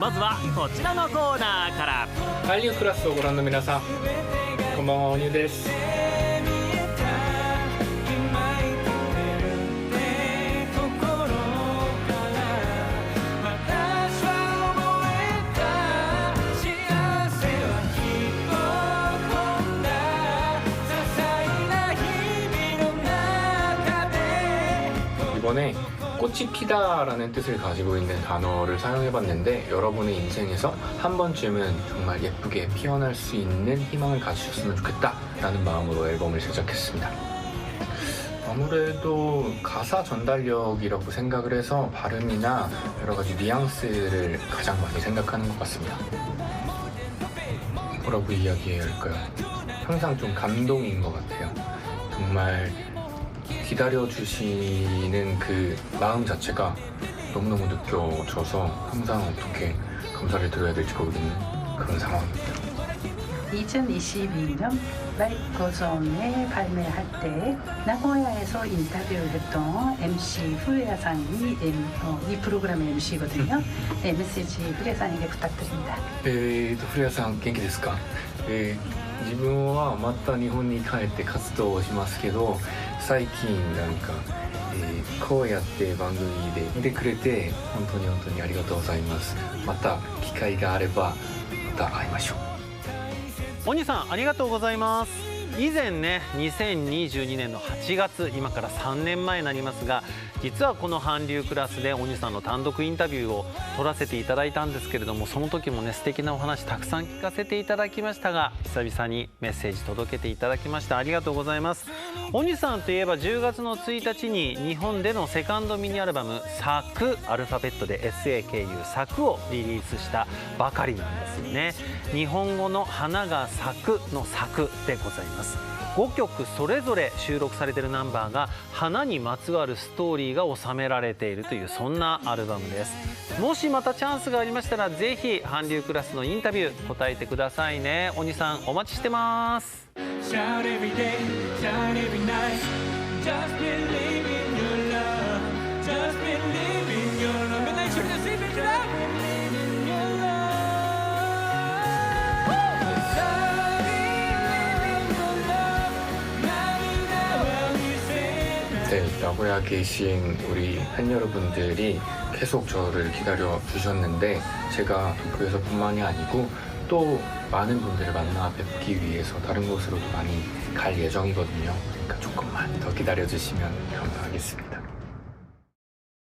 まずはこちらのコーナーから。韓流クラスをご覧の皆さん、こんばんは、おにゅうです。이번에 꽃이 피다라는 뜻을 가지고 있는 단어를 사용해봤는데, 여러분의 인생에서 한 번쯤은 정말 예쁘게 피어날 수 있는 희망을 가지셨으면 좋겠다 라는 마음으로 앨범을 제작했습니다. 아무래도 가사 전달력이라고 생각을 해서 발음이나 여러가지 뉘앙스를 가장 많이 생각하는 것 같습니다. 뭐라고 이야기해야 할까요? 항상 좀 감동인 것 같아요. 정말 기다려주시는 그 마음 자체가 너무너무 느껴져서 항상 어떻게 감사를 드려야 될지 모르겠는 그런 상황입니다. 2022년 Life Goes On에 발매할 때 나고야에서 인터뷰를 했던 MC 후레아상이 이 프로그램의 MC거든요. 네, 메시지 후레아상에게 부탁드립니다. 古谷さん元気ですか？自分はまた日本に帰って活動をしますけど、最近なんか、こうやって番組で見てくれて本当にありがとうございます。また機会があればまた会いましょう。おにさんありがとうございます。以前ね、2022年の8月、今から3年前になりますが、実はこの韓流クラスでおにさんの単独インタビューを撮らせていただいたんですけれども、その時もね素敵なお話たくさん聞かせていただきましたが、久々にメッセージ届けていただきました。ありがとうございます。おにさんといえば10月の1日に日本でのセカンドミニアルバム「咲く」、アルファベットで SAKU「咲く」をリリースしたばかりなんですよね。日本語の花が咲くの咲くでございます。5曲それぞれ収録されているナンバーが花にまつわるストーリーが収められているという、そんなアルバムです。もしまたチャンスがありましたら、ぜひ韓流クラスのインタビュー答えてくださいね。おにさんお待ちしてます。Shout every day, shout every night. Just believe in your love. Just believe in your love. 맨날 소리가 sleeping tonight. 네, 나고야 계신 우리 팬 여러분들이 계속 저를 기다려 주셨는데, 제가 도쿄에서 뿐만이 아니고 또 많은 분들을 만나 뵙기 위해서 다른 곳으로도 많이 갈 예정이거든요. 그러니까 조금만 더 기다려 주시면 감사하겠습니다.